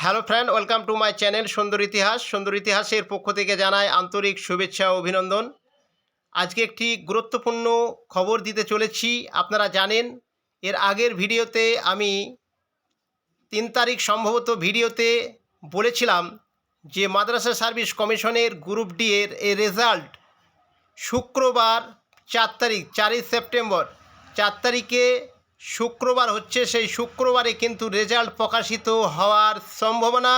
Hello friend, welcome to my channel সুন্দর ইতিহাস। সুন্দর ইতিহাসের পক্ষ থেকে জানাই আন্তরিক শুভেচ্ছা ও অভিনন্দন। আজকে একটি গুরুত্বপূর্ণ খবর দিতে চলেছি। আপনারা জানেন, এর আগের ভিডিওতে আমি 3 তারিখ সম্ভবত ভিডিওতে বলেছিলাম যে মাদ্রাসা সার্ভিস কমিশনের গ্রুপ ডি এর রেজাল্ট শুক্রবার 4 তারিখ 4ই সেপ্টেম্বর 4 তারিখে শুক্রবার হচ্ছে, সেই শুক্রবারে কিন্তু রেজাল্ট প্রকাশিত হওয়ার সম্ভাবনা।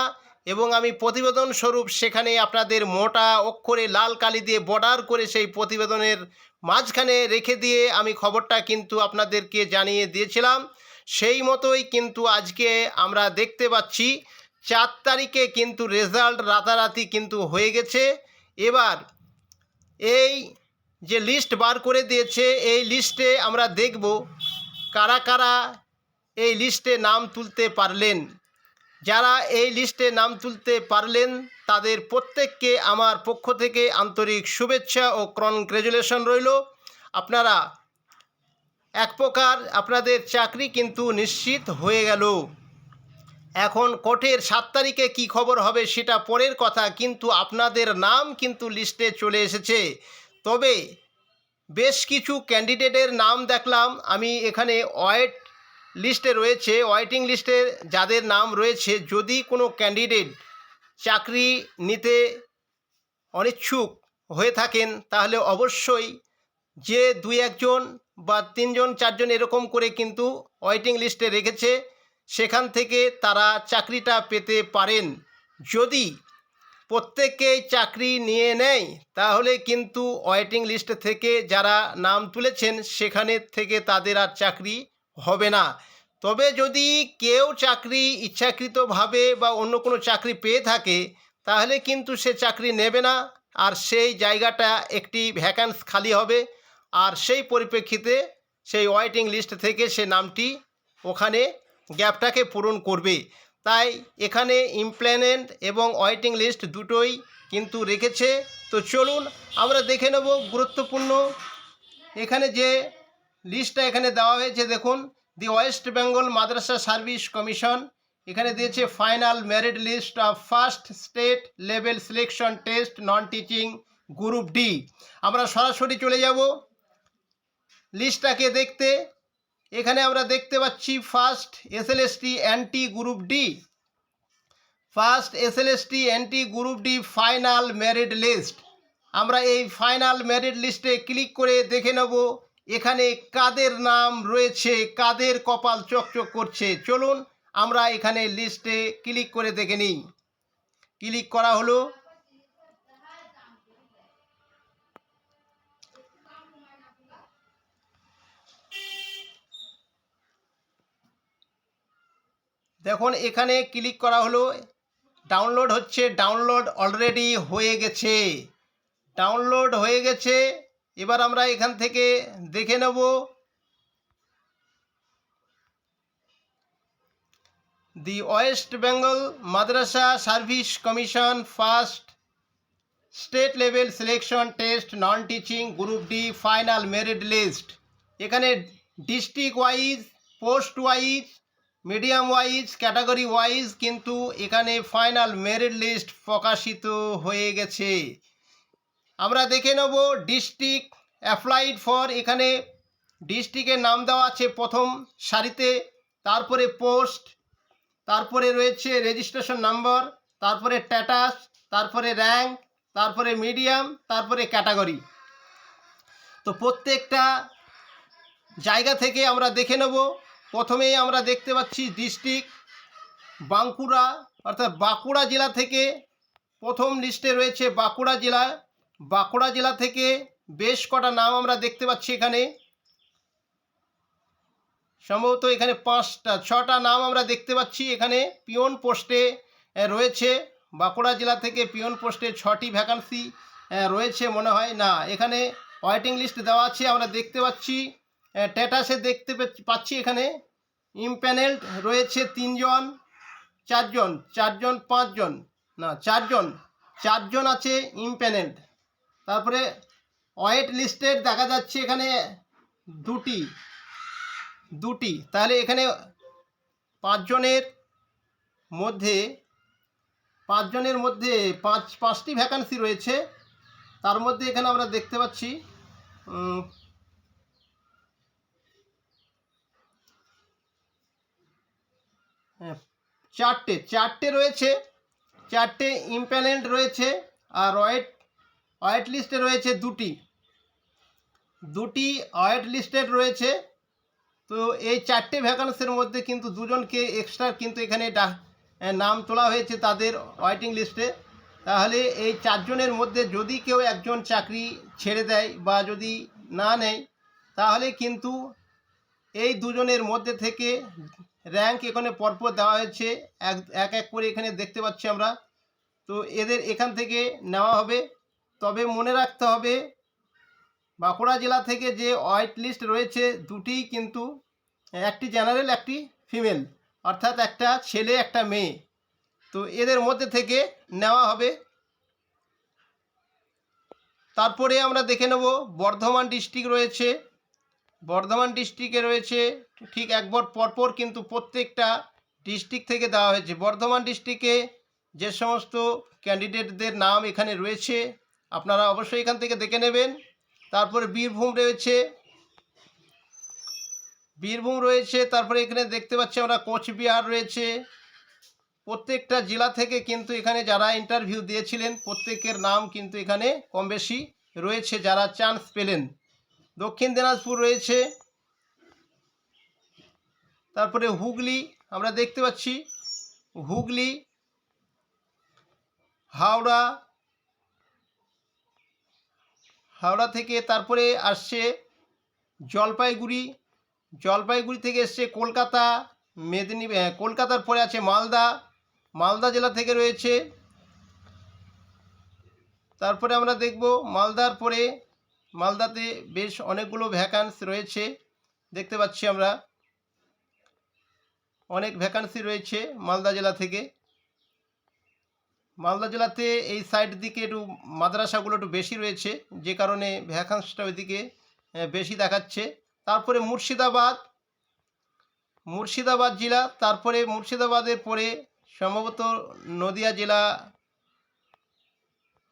এবং আমি প্রতিবেদন স্বরূপ সেখানে আপনাদের মোটা অক্ষরে লাল কালি দিয়ে বর্ডার করে সেই প্রতিবেদনের মাঝখানে রেখে দিয়ে আমি খবরটা কিন্তু আপনাদেরকে জানিয়ে দিয়েছিলাম। সেই মতোই কিন্তু আজকে আমরা দেখতে পাচ্ছি 4 তারিখে কিন্তু রেজাল্ট রাতারাতি কিন্তু হয়ে গেছে। এবার এই যে লিস্ট বার করে দিয়েছে, এই লিস্টে আমরা দেখব কারা কারা এই লিস্টে নাম তুলতে পারলেন। যারা এই লিস্টে নাম তুলতে পারলেন তাদের প্রত্যেককে আমার পক্ষ থেকে আন্তরিক শুভেচ্ছা ও কনগ্রেচুলেশন রইল। আপনারা এক প্রকার আপনাদের চাকরি কিন্তু নিশ্চিত হয়ে গেল। এখন কোর্টের 7 তারিখে কী খবর হবে সেটা পরের কথা, কিন্তু আপনাদের নাম কিন্তু লিস্টে চলে এসেছে। তবে বেশ কিছু ক্যান্ডিডেটের নাম দেখলাম আমি এখানে ওয়েট লিস্টে রয়েছে, ওয়েটিং লিস্টে যাদের নাম রয়েছে। যদি কোনো ক্যান্ডিডেট চাকরি নিতে অনিচ্ছুক হয়ে থাকেন তাহলে অবশ্যই যে 2-1 জন বা 3 জন 4 জন এরকম করে কিন্তু ওয়েটিং লিস্টে রেখেছে, সেখান থেকে তারা চাকরিটা পেতে পারেন। যদি প্রত্যেকেই চাকরি নিয়ে নেয় তাহলে কিন্তু ওয়েটিং লিস্ট থেকে যারা নাম তুলেছেন সেখানে থেকে তাদের আর চাকরি হবে না। তবে যদি কেউ চাকরি ইচ্ছাকৃতভাবে বা অন্য কোনো চাকরি পেয়ে থাকে তাহলে কিন্তু সে চাকরি নেবে না, আর সেই জায়গাটা একটি ভ্যাকান্স খালি হবে, আর সেই পরিপ্রেক্ষিতে সেই ওয়েটিং লিস্ট থেকে সে নামটি ওখানে গ্যাপটাকে পূরণ করবে। তাই এখানে ইমপ্ল্যানেন্ট এবং ওয়েটিং লিস্ট দুটোই কিন্তু রেখেছে। তো চলুন আমরা দেখে নেব গুরুত্বপূর্ণ এখানে যে লিস্টটা এখানে দেওয়া হয়েছে। দেখুন, the West Bengal Madrasah service commission এখানে দিয়েছে final merit list of first state level selection test non teaching group D. আমরা সরাসরি চলে যাব লিস্টটাকে দেখতে। এখানে আমরা দেখতে পাচ্ছি first SLST NT group D, first SLST NT group D final merit list. আমরা এই ফাইনাল মেরিট লিস্টে ক্লিক করে দেখে নেব এখানে কাদের নাম রয়েছে, কাদের কপাল চকচক করছে। চলুন আমরা এখানে লিস্টে ক্লিক করে দেখে নিই। ক্লিক করা হলো। দেখুন এখানে ক্লিক করা হলো, ডাউনলোড হচ্ছে, ডাউনলোড অলরেডি হয়ে গেছে, ডাউনলোড হয়ে গেছে। এবার আমরা এখান থেকে দেখে নেব the West Bengal Madrasah service commission first state level selection test non teaching group D final merit list. এখানে district wise, post wise, medium wise, category wise কিন্তু এখানে ফাইনাল মেরিট লিস্ট প্রকাশিত হয়ে গেছে। আমরা দেখে নেব ডিস্ট্রিক্ট অ্যাপ্লাইড ফর। এখানে ডিস্ট্রিক্টের নাম দেওয়া আছে প্রথম সারিতে, তারপরে পোস্ট, তারপরে রয়েছে রেজিস্ট্রেশন নাম্বার, তারপরে স্ট্যাটাস, তারপরে র্যাঙ্ক, তারপরে মিডিয়াম, তারপরে ক্যাটাগরি। তো প্রত্যেকটা জায়গা থেকে আমরা দেখে নেব। প্রথমেই আমরা দেখতে পাচ্ছি ডিস্ট্রিক্ট বাঁকুড়া, অর্থাৎ বাঁকুড়া জেলা থেকে প্রথম লিস্টে রয়েছে বাঁকুড়া জেলা। বাঁকুড়া জেলা থেকে বেশ কটা নাম আমরা দেখতে পাচ্ছি এখানে, সম্ভবত এখানে 5-6টা নাম আমরা দেখতে পাচ্ছি। এখানে পিওন পোস্টে রয়েছে, বাঁকুড়া জেলা থেকে পিওন পোস্টে 6টি ভ্যাকান্সি রয়েছে মনে হয়। না, এখানে ওয়েটিং লিস্ট দেওয়া আছে আমরা দেখতে পাচ্ছি। স্ট্যাটাসে দেখতে পাচ্ছি এখানে ইমপ্যানেলড রয়েছে 3 জন, 4 জন, 4 জন, 5 জন, না 4 জন, 4 জন আছে ইমপ্যানেলড। তারপরে ওয়েট লিস্টেড দেখা যাচ্ছে এখানে দুটি। তাহলে এখানে 5 জনের মধ্যে পাঁচজনের মধ্যে পাঁচটি ভ্যাকান্সি রয়েছে। তার মধ্যে এখানে আমরা দেখতে পাচ্ছি চারটে রয়েছে, চারটে ইম্প্যানেলড রয়েছে, আর ওয়েট লিস্টে রয়েছে দুটি ওয়েট লিস্টেড রয়েছে। তো এই চারটে ভ্যাকান্সির মধ্যে কিন্তু দুজনকে এক্সট্রা কিন্তু এখানে নাম তোলা হয়েছে তাদের ওয়েটিং লিস্টে। তাহলে এই চারজনের মধ্যে যদি কেউ একজন চাকরি ছেড়ে দেয় বা যদি না নেয়, তাহলে কিন্তু এই দুজনের মধ্যে থেকে র্যাঙ্ক এখানে পরপর দেওয়া হয়েছে, এক এক করে এখানে দেখতে পাচ্ছি আমরা। তো এদের এখান থেকে নেওয়া হবে। তবে মনে রাখতে হবে বাঁকুড়া জেলা থেকে যে ওয়েট লিস্ট রয়েছে দুটিই কিন্তু, একটি জেনারেল একটি ফিমেল, অর্থাৎ একটা ছেলে একটা মেয়ে। তো এদের মধ্যে থেকে নেওয়া হবে। তারপরে আমরা দেখে নেব বর্ধমান ডিস্ট্রিক্ট রয়েছে। বর্ধমান ডিস্ট্রিক্টে রয়েছে ঠিক একবার পরপর কিন্তু প্রত্যেকটা ডিস্ট্রিক্ট থেকে দেওয়া হয়েছে। বর্ধমান ডিস্ট্রিক্টে যে সমস্ত ক্যান্ডিডেটদের নাম এখানে রয়েছে আপনারা অবশ্যই এখান থেকে দেখে নেবেন। তারপরে বীরভূম রয়েছে, তারপরে এখানে দেখতে পাচ্ছি আমরা কোচবিহার রয়েছে। প্রত্যেকটা জেলা থেকে কিন্তু এখানে যারা ইন্টারভিউ দিয়েছিলেন প্রত্যেকের নাম কিন্তু এখানে কম বেশি রয়েছে যারা চান্স পেলেন। দক্ষিণ দিনাজপুর রয়েছে, তারপরে হুগলি আমরা দেখতে পাচ্ছি, হুগলি, হাওড়া থেকে তারপরে আসছে জলপাইগুড়ি থেকে এসছে কলকাতা, কলকাতার পরে আছে মালদা জেলা থেকে রয়েছে। তারপরে আমরা দেখব মালদার পরে, মালদাতে বেশ অনেকগুলো ভ্যাকান্সি রয়েছে, দেখতে পাচ্ছি আমরা অনেক ভ্যাকান্সি রয়েছে মালদা জেলা থেকে। মালদা জেলাতে এই সাইড দিকে একটু মাদ্রাসাগুলো একটু বেশি রয়েছে, যে কারণে ভ্যাকান্সিটা ওইদিকে বেশি দেখাচ্ছে। তারপরে মুর্শিদাবাদ জেলা, তারপরে মুর্শিদাবাদের পরে সম্ভবত নদিয়া জেলা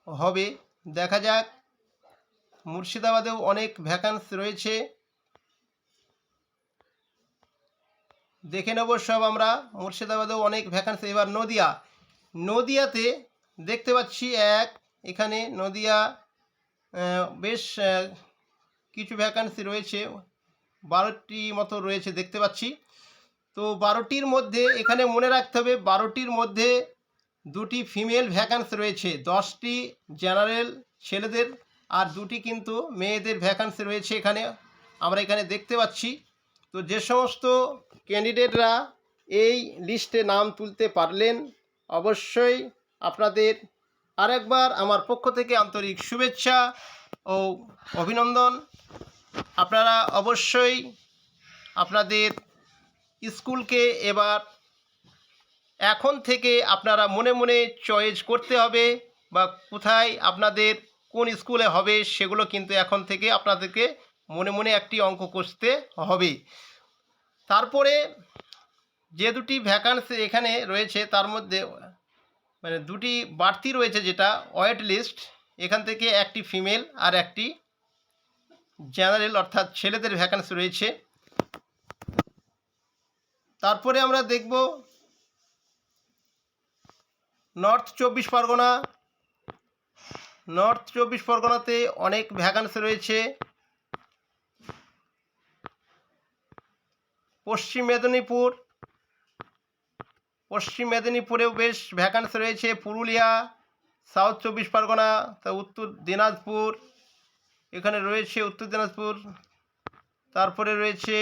হবে, দেখা যাক। মুর্শিদাবাদেও অনেক ভ্যাকান্সি রয়েছে, দেখে নেব সব আমরা। মুর্শিদাবাদেও অনেক ভ্যাকান্সি। এবার নদিয়াতে দেখতে পাচ্ছি এখানে নদিয়া বেশ কিছু ভ্যাকান্সি রয়েছে, 12টি মতো রয়েছে দেখতে পাচ্ছি। তো 12টির মধ্যে এখানে মনে রাখতে হবে 12টির মধ্যে 2টি ফিমেল ভ্যাকান্সি রয়েছে, 10টি জেনারেল ছেলেদের আর 2টি কিন্তু মেয়েদের ভ্যাকান্সি রয়েছে এখানে আমরা এখানে দেখতে পাচ্ছি। তো যে সমস্ত ক্যান্ডিডেটরা এই লিস্টে নাম তুলতে পারলেন অবশ্যই আপনাদের আরেকবার আমার পক্ষ থেকে আন্তরিক শুভেচ্ছা ও অভিনন্দন। আপনারা অবশ্যই আপনাদের স্কুলকে এবার এখন থেকে আপনারা মনে মনে চয়েস করতে হবে, বা কোথায় আপনাদের কোন স্কুলে হবে সেগুলো কিন্তু এখন থেকে আপনাদেরকে মনে মনে একটি অঙ্ক কষতে হবে। তারপরে যে 2টি ভ্যাকান্সি এখানে রয়েছে তার মধ্যে মানে 2টি বাড়তি রয়েছে, যেটা ওয়েট লিস্ট, এখান থেকে একটি ফিমেল আর একটি জেনারেল অর্থাৎ ছেলেদের ভ্যাকান্সি রয়েছে। তারপরে আমরা দেখব নর্থ চব্বিশ পরগনাতে অনেক ভ্যাকান্সি রয়েছে। পশ্চিম মেদিনীপুরেও বেশ ভ্যাকান্সি রয়েছে। পুরুলিয়া, সাউথ 24 পরগনা, উত্তর দিনাজপুর এখানে রয়েছে, উত্তর দিনাজপুর। তারপরে রয়েছে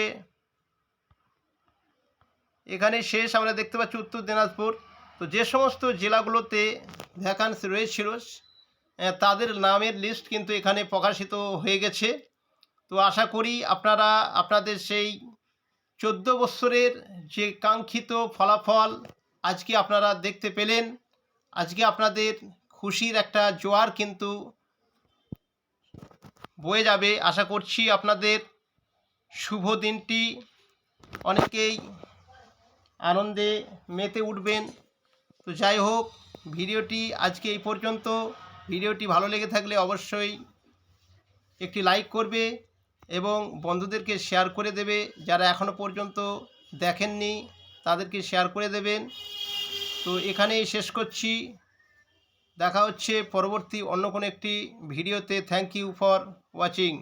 এখানে শেষ আমরা দেখতে পাচ্ছি উত্তর দিনাজপুর। তো যে সমস্ত জেলাগুলোতে ভ্যাকান্সি রয়েছিল তাদের নামের লিস্ট কিন্তু এখানে প্রকাশিত হয়ে গেছে। তো আশা করি আপনারা আপনাদের সেই 14 বছরের যে কাঙ্ক্ষিত ফলাফল আজকে আপনারা দেখতে পেলেন। আজকে আপনাদের খুশির একটা জোয়ার কিন্তু বয়ে যাবে। আশা করছি আপনাদের শুভ দিনটি অনেকেই আনন্দে মেতে উঠবেন। তো যাই হোক, ভিডিওটি আজকে এই পর্যন্ত। ভিডিওটি ভালো লেগে থাকলে অবশ্যই একটি লাইক করবে এবং বন্ধুদেরকে শেয়ার করে দেবে। যারা এখনও পর্যন্ত দেখেননি তাদেরকে শেয়ার করে দেবেন। তো এখানেই শেষ করছি। দেখা হচ্ছে পরবর্তী অন্য কোনো একটি ভিডিওতে। Thank you for watching.